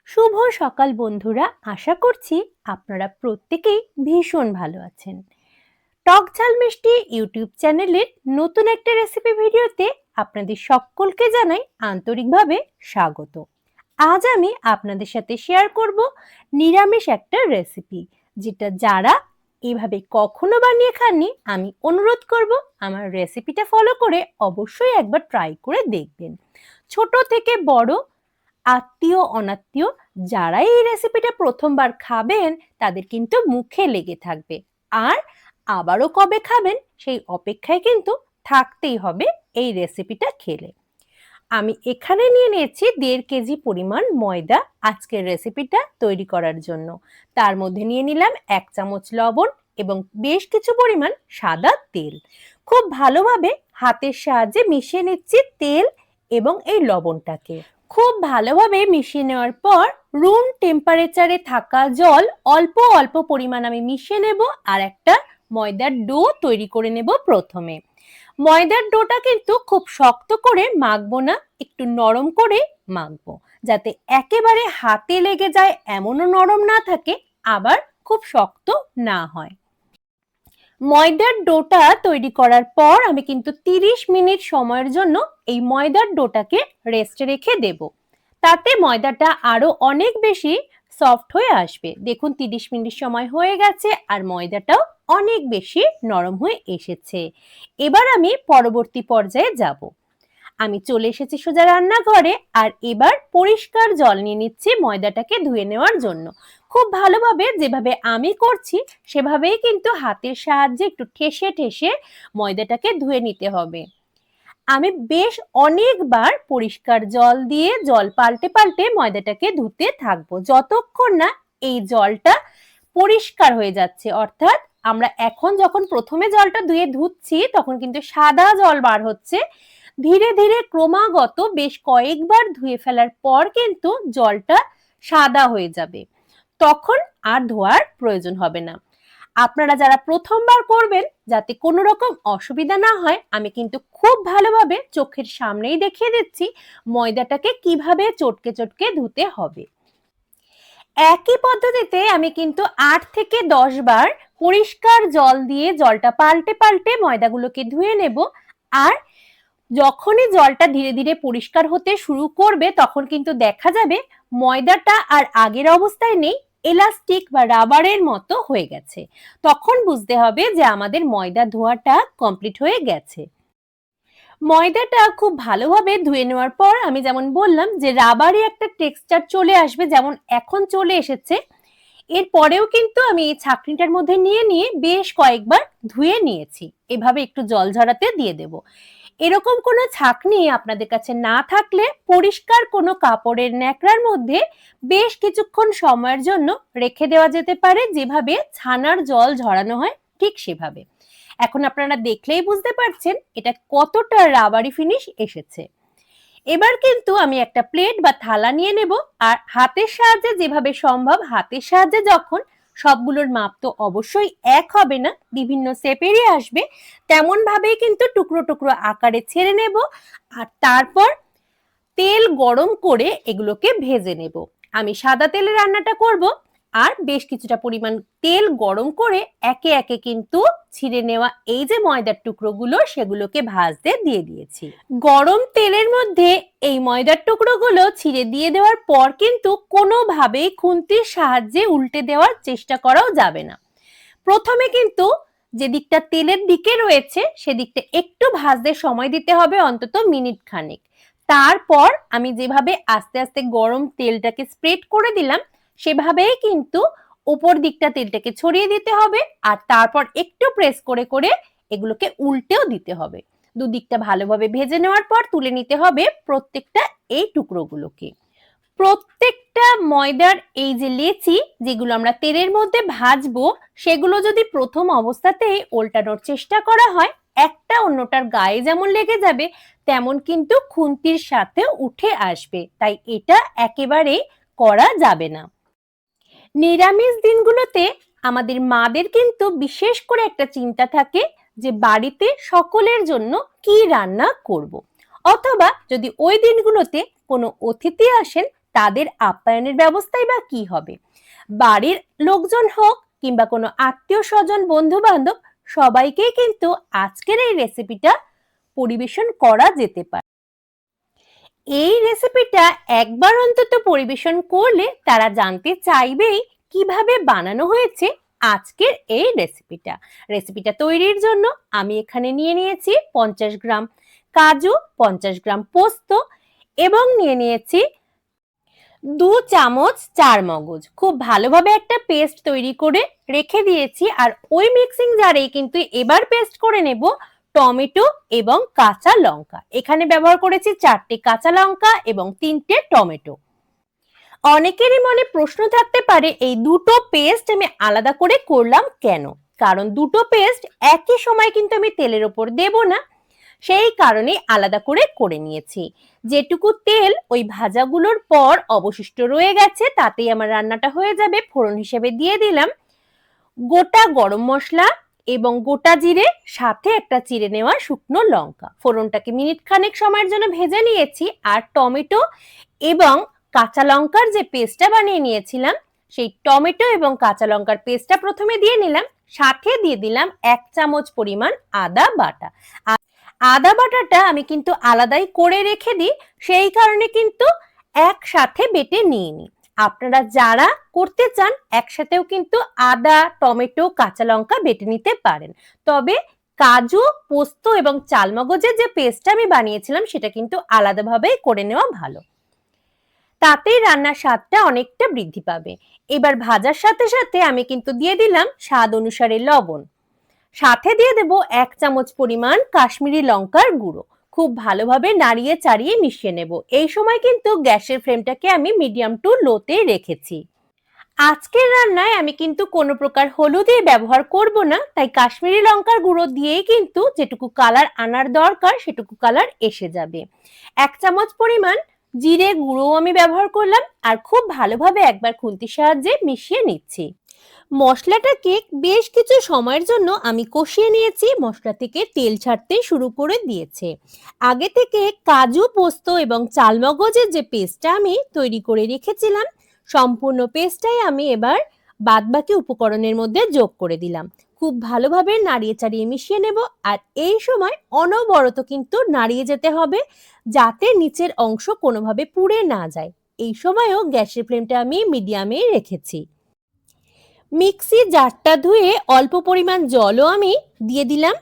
শুভ সকাল বন্ধুরা, আশা করছি আপনারা প্রত্যেকেই ভীষণ ভালো আছেন। টক ঝাল মিষ্টি ইউটিউব চ্যানেলের নতুন একটা রেসিপি ভিডিওতে আপনাদের সকলকে জানাই আন্তরিকভাবে স্বাগত। আজ আমি আপনাদের সাথে শেয়ার করব নিরামিষ একটা রেসিপি, যেটা যারা এভাবে কখনো বানিয়ে খাননি আমি অনুরোধ করব আমার রেসিপিটা ফলো করে অবশ্যই একবার ট্রাই করে দেখবেন। ছোট থেকে বড়, আত্মীয় অনাত্মীয় যারাই এই রেসিপিটা প্রথমবার খাবেন তাদের কিন্তু মুখে লেগে থাকবে, আর আবারও কবে খাবেন সেই অপেক্ষায় কিন্তু থাকতেই হবে এই রেসিপিটা খেলে। আমি এখানে নিয়ে নিয়েছি 1.5 কেজি পরিমাণ ময়দা আজকের রেসিপিটা তৈরি করার জন্য। তার মধ্যে নিয়ে নিলাম 1 চামচ লবণ এবং বেশ কিছু পরিমাণ সাদা তেল। খুব ভালোভাবে হাতের সাহায্যে মিশিয়ে নিচ্ছি তেল এবং এই লবণটাকে। খুব ভালোভাবে মিশিয়ে নেওয়ার পর রুম টেম্পারেচারে থাকা জল অল্প অল্প পরিমাণ আমি মিশিয়ে নেব আর একটা ময়দার ডো তৈরি করে নেব। প্রথমে ময়দার ডোটা কিন্তু খুব শক্ত করে মাখবো না, একটু নরম করে মাখবো, যাতে একেবারে হাতে লেগে যায় এমনও নরম না থাকে, আবার খুব শক্ত না হয়। ময়দার ডোটা তৈরি করার পর আমি কিন্তু 30 মিনিট সময়ের জন্য এই ময়দার ডোটাকে রেস্টে রেখে দেব। তাতে ময়দাটা আরো অনেক বেশি সফট হয়ে আসবে। দেখুন 30 মিনিট সময় হয়ে গেছে আর ময়দাটাও অনেক বেশি নরম হয়ে এসেছে। এবার আমি পরবর্তী পর্যায়ে যাব। আমি চলে এসেছি সোজা রান্নাঘরে আর এবার পরিষ্কার জল নিয়ে নিচ্ছি ময়দাটাকে ধুয়ে নেওয়ার জন্য। খুব ভালোভাবে যেভাবে আমি করছি সেভাবেই কিন্তু হাতের সাহায্যে একটু ঠেসে ঠেসে ময়দাটাকে ধুয়ে নিতে হবে। আমি বেশ অনেকবার পরিষ্কার জল দিয়ে জল পাল্টে পাল্টে ময়দাটাকে ধুতে থাকবো যতক্ষণ না এই জলটা পরিষ্কার হয়ে যাচ্ছে। অর্থাৎ আমরা এখন যখন প্রথমে জলটা ধুয়ে ধুচ্ছি তখন কিন্তু সাদা জল বার হচ্ছে, ধীরে ধীরে ক্রমাগত বেশ কয়েকবার ধুয়ে ফেলার পর কিন্তু জলটা সাদা হয়ে যাবে, তখন আর ধোয়ার প্রয়োজন হবে না। আপনারা যারা প্রথমবার করবেন যাতে কোনো রকম অসুবিধা না হয়, আমি কিন্তু খুব ভালোভাবে চোখের সামনেই দেখিয়ে দিচ্ছি ময়দাটাকে কিভাবে চটকে চটকে ধুতে হবে। একই পদ্ধতিতে আমি কিন্তু 8 থেকে 10 বার পরিষ্কার জল দিয়ে জলটা পাল্টে পাল্টে ময়দাগুলোকে ধুয়ে নেব। আর যখনই জলটা ধীরে ধীরে পরিষ্কার হতে শুরু করবে তখন কিন্তু দেখা যাবে ময়দাটা আর আগের অবস্থায় নেই, এলাস্টিক বা রাবারের মতো হয়ে গেছে। তখন বুঝতে হবে যে আমাদের ময়দা ধোয়াটা কমপ্লিট হয়ে গেছে। ময়দাটা খুব ভালোভাবে ধুয়ে নেওয়ার পর আমি যেমন বললাম যে রাবারি একটা টেক্সচার চলে আসবে, যেমন এখন চলে এসেছে। এরপরেও কিন্তু আমি এই ছাঁকনিটার মধ্যে নিয়ে নিয়ে বেশ কয়েকবার ধুয়ে নিয়েছি। এভাবে একটু জল ঝরাতে দিয়ে দেব। এরকম কোনো ছাঁকনি আপনাদের কাছে না থাকলে পরিষ্কার কোনো কাপড়ের ন্যাকড়ার মধ্যে বেশ কিছুক্ষণ সময়ের জন্য রেখে দেওয়া যেতে পারে, যেভাবে ছানার জল ঝরানো হয় ঠিক সেভাবে। এখন আপনারা দেখলেই বুঝতে পারছেন এটা কতটা রাবারি ফিনিশ এসেছে। এবার কিন্তু আমি একটা প্লেট বা থালা নিয়ে নেব আর হাতের সাহায্যে যেভাবে সম্ভব, হাতের সাহায্যে যখন সবগুলোর মাপ তো অবশ্যই এক হবে না, বিভিন্ন শেপেরই আসবে, তেমন ভাবেই কিন্তু টুকরো টুকরো আকারে ছেড়ে নেব আর তারপর তেল গরম করে এগুলোকে ভেজে নেব। আমি সাদা তেলে রান্নাটা করব আর বেশ কিছুটা পরিমাণ তেল গরম করে একে একে কিন্তু ছিঁড়ে নেওয়া এই যে ময়দার টুকরোগুলো সেগুলোকে ভাজতে দিয়ে দিয়েছি। গরম তেলের মধ্যে এই ময়দার টুকরোগুলো ছিঁড়ে দিয়ে দেওয়ার পর কিন্তু কোনোভাবেই খুন্তির সাহায্যে উল্টে দেওয়ার চেষ্টা করাও যাবে না। প্রথমে কিন্তু যে দিকটা তেলের দিকে রয়েছে সেদিকটা একটু ভাজতে সময় দিতে হবে, অন্তত মিনিট খানেক। তারপর আমি যেভাবে আস্তে আস্তে গরম তেলটাকে স্প্রেড করে দিলাম সেভাবেই কিন্তু উপর দিকটা তেলটাকে ছড়িয়ে দিতে হবে আর তারপর একটু প্রেস করে করে এগুলোকে উল্টেও দিতে হবে। দুদিকটা ভালোভাবে ভেজে নেওয়ার পর তুলে নিতে হবে প্রত্যেকটা এই টুকরোগুলোকে। প্রত্যেকটা ময়দার এই যে লেচি যেগুলো আমরা তেলের মধ্যে ভাজবো সেগুলো যদি প্রথম অবস্থাতেই উল্টানোর চেষ্টা করা হয়, একটা অন্যটার গায়ে যেমন লেগে যাবে তেমন কিন্তু খুন্তির সাথে উঠে আসবে, তাই এটা একেবারেই করা যাবে না। নিরামিষ দিনগুলোতে আমাদের মাদের কিন্তু বিশেষ করে একটা চিন্তা থাকে যে বাড়িতে সকলের জন্য কি রান্না করব, অথবা যদি ওই দিনগুলোতে কোনো অতিথি আসেন তাদের আপ্যায়নের ব্যবস্থাই বা কি হবে। বাড়ির লোকজন হোক কিংবা কোনো আত্মীয় স্বজন বন্ধু বান্ধব সবাইকেই কিন্তু আজকের এই রেসিপিটা পরিবেশন করা যেতে পারে। এই রেসিপিটা একবার অন্তত পরিবেশন করলে তারা জানতে চাইবেই কিভাবে বানানো হয়েছে আজকের এই রেসিপিটা তৈরির জন্য আমি এখানে নিয়ে নিয়েছি 50 গ্রাম কাজু, 50 গ্রাম পোস্ত এবং নিয়ে নিয়েছি 2 চামচ চারমগজ। খুব ভালোভাবে একটা পেস্ট তৈরি করে রেখে দিয়েছি। আর ওই মিক্সিং জারেই কিন্তু এবার পেস্ট করে নেব টমেটো এবং কাঁচা লঙ্কা। এখানে ব্যবহার করেছি 4টে কাঁচা লঙ্কা এবং 3টে টমেটো। অনেকেরই মনে প্রশ্ন থাকতে পারে এই দুটো পেস্ট আমি আলাদা করে করলাম কেন? কারণ দুটো পেস্ট একই সময় কিন্তু আমি তেলের ওপর দেব না, সেই কারণে আলাদা করে নিয়েছি। যেটুকু তেল ওই ভাজাগুলোর পর অবশিষ্ট রয়ে গেছে তাতেই আমার রান্নাটা হয়ে যাবে। ফোড়ন হিসেবে দিয়ে দিলাম গোটা গরম মশলা এবং গোটা জিরে, সাথে একটা চিড়ে নেওয়া শুকনো লঙ্কা। ফোড়নটাকে মিনিট খানেক সময়ের জন্য ভেজে নিয়েছি। আর টমেটো এবং কাঁচা লঙ্কার যে পেস্টটা বানিয়ে নিয়েছিলাম সেই টমেটো এবং কাঁচা লঙ্কার পেস্টটা প্রথমে দিয়ে নিলাম, সাথে দিয়ে দিলাম 1 চামচ পরিমাণ আদা বাটা। আদা বাটাটা আমি কিন্তু আলাদাই করে রেখে দিই, সেই কারণে কিন্তু একসাথে বেটে নিয়ে নিই। আপনারা যারা করতে চান একসাথেও কিন্তু আদা, টমেটো, কাঁচা লঙ্কা বেটে নিতে পারেন। তবে কাজু, পোস্ত এবং চালমগজের যে পেস্টটা আমি বানিয়েছিলাম সেটা কিন্তু আলাদাভাবেই করে নেওয়া ভালো, তাতেই রান্নার স্বাদটা অনেকটা বৃদ্ধি পাবে। এবার ভাজার সাথে সাথে আমি কিন্তু দিয়ে দিলাম স্বাদ অনুসারে লবণ, সাথে দিয়ে দেব 1 চামচ পরিমাণ কাশ্মীরি লঙ্কার গুঁড়ো। খুব ভালোভাবে নাড়িয়ে চাড়িয়ে মিশিয়ে নেব। এই সময় কিন্তু গ্যাসের ফ্লেমটাকে আমি মিডিয়াম টু লোতে রেখেছি। আজকের রান্নায় আমি কিন্তু কোনো প্রকার হলুদের ব্যবহার করব না, তাই কাশ্মীরি লঙ্কার গুঁড়ো দিয়েই কিন্তু যেটুকু কালার আনার দরকার সেটুকু কালার এসে যাবে। 1 চামচ পরিমাণ জিরে গুঁড়ো আমি ব্যবহার করলাম আর খুব ভালোভাবে একবার খুন্তির সাহায্যে মিশিয়ে নিচ্ছি। মশলাটাকে বেশ কিছু সময়ের জন্য আমি কষিয়ে নিয়েছি। মশলা থেকে তেল ছাড়তে শুরু করে দিয়েছে। আগে থেকে কাজু, পোস্ত এবং চালমগজের যে পেস্টটা আমি তৈরি করে রেখেছিলাম সম্পূর্ণ পেস্টটাই আমি এবার বাদবাকি উপকরণের মধ্যে যোগ করে দিলাম। খুব ভালোভাবে নাড়িয়ে চাড়িয়ে মিশিয়ে নেব। আর এই সময় অনবরত কিন্তু নাড়িয়ে যেতে হবে যাতে নিচের অংশ কোনোভাবে পুড়ে না যায়। এই সময়ও গ্যাসের ফ্লেমটা আমি মিডিয়ামে রেখেছি। মিক্সি জারটা ধুয়ে অল্প পরিমাণ জলও আমি দিয়ে দিলাম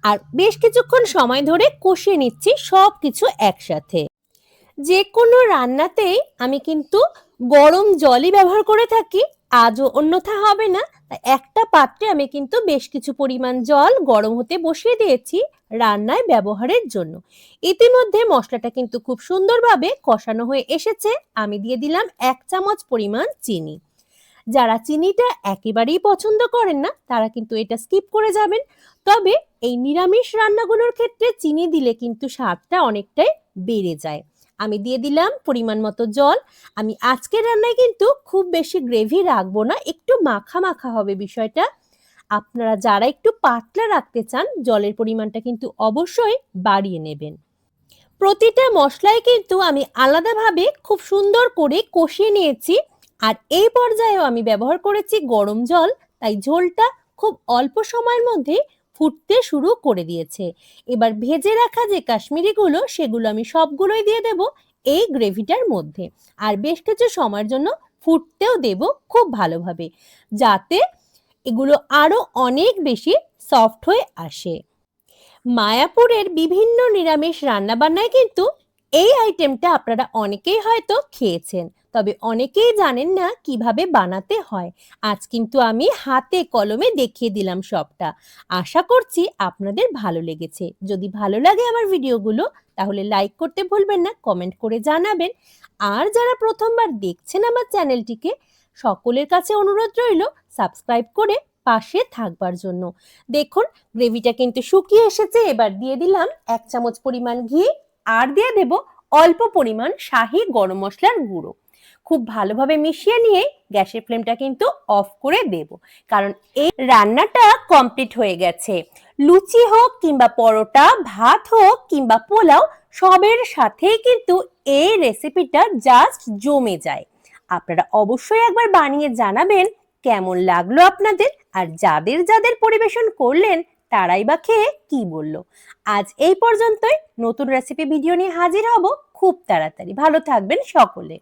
আর বেশ কিছুক্ষণ সময় ধরে কষিয়ে নিচ্ছি সবকিছু একসাথে। যে কোনো রান্নাতেই আমি কিন্তু গরম জলই ব্যবহার করে থাকি, আজও অন্যথা হবে না। একটা পাত্রে আমি কিন্তু বেশ কিছু পরিমাণ জল গরম হতে বসিয়ে দিয়েছি রান্নায় ব্যবহারের জন্য। ইতিমধ্যে মশলাটা কিন্তু খুব সুন্দরভাবে কষানো হয়ে এসেছে। আমি দিয়ে দিলাম 1 চামচ পরিমাণ চিনি। যারা চিনিটা একেবারেই পছন্দ করেন না তারা কিন্তু এটা স্কিপ করে যাবেন। তবে এই নিরামিষ রান্নাগুলোর ক্ষেত্রে চিনি দিলে কিন্তু স্বাদটা অনেকটাই বেড়ে যায়। আমি দিয়ে দিলাম পরিমাণ মতো জল। আমি আজকের রান্নায় কিন্তু খুব বেশি গ্রেভি রাখবো না, একটু মাখা মাখা হবে বিষয়টা। আপনারা যারা একটু পাতলা রাখতে চান জলের পরিমাণটা কিন্তু অবশ্যই বাড়িয়ে নেবেন। প্রতিটা মশলায় কিন্তু আমি আলাদাভাবে খুব সুন্দর করে কষিয়ে নিয়েছি। আর এই পর্যায়েও আমি ব্যবহার করেছি গরম জল, তাই ঝোলটা খুব অল্প সময়ের মধ্যে ফুটতে শুরু করে দিয়েছে। এবার ভেজে রাখা যে কাশ্মীরিগুলো সেগুলো আমি সবগুলোই দিয়ে দেব এই গ্রেভিটার মধ্যে। আর বেশ কিছু সময়ের জন্য ফুটতেও দেব খুব ভালোভাবে, যাতে এগুলো আরো অনেক বেশি সফট হয়ে আসে। মায়াপুরের বিভিন্ন নিরামিষ রান্নাবান্নায় কিন্তু এই আইটেমটা আপনারা অনেকেই হয়তো খেয়েছেন, তবে অনেকেই জানেন না কিভাবে বানাতে হয়। আজ কিন্তু আমি হাতে কলমে দেখিয়ে দিলাম সবটা। আশা করছি আপনাদের ভালো লেগেছে। যদি ভালো লাগে আমার ভিডিওগুলো তাহলে লাইক করতে ভুলবেন না, কমেন্ট করে জানাবেন। আর যারা প্রথমবার দেখছেন আমার চ্যানেলটিকে, সকলের কাছে অনুরোধ রইল সাবস্ক্রাইব করে পাশে থাকবার জন্য। দেখুন গ্রেভিটা কিন্তু শুকিয়ে এসেছে। এবার দিয়ে দিলাম 1 চামচ পরিমাণ ঘি আর দিয়ে দেব অল্প পরিমাণ শাহি গরম মশলার গুঁড়ো। খুব ভালোভাবে মিশিয়ে নিয়ে গ্যাসের ফ্লেমটা কিন্তু অফ করে দেব, কারণ এই রান্নাটা কমপ্লিট হয়ে গেছে। লুচি হোক কিংবা পরোটা, ভাত হোক কিংবা পোলাও, সবের সাথেই কিন্তু এই রেসিপিটা জাস্ট জমে যায়। আপনারা অবশ্যই একবার বানিয়ে জানাবেন কেমন লাগলো আপনাদের, আর যাদের যাদের পরিবেশন করলেন তারাই বা খেয়ে কি বলল। আজ এই পর্যন্তই, নতুন রেসিপি ভিডিও নিয়ে হাজির হব খুব তাড়াতাড়ি। ভালো থাকবেন সকলে।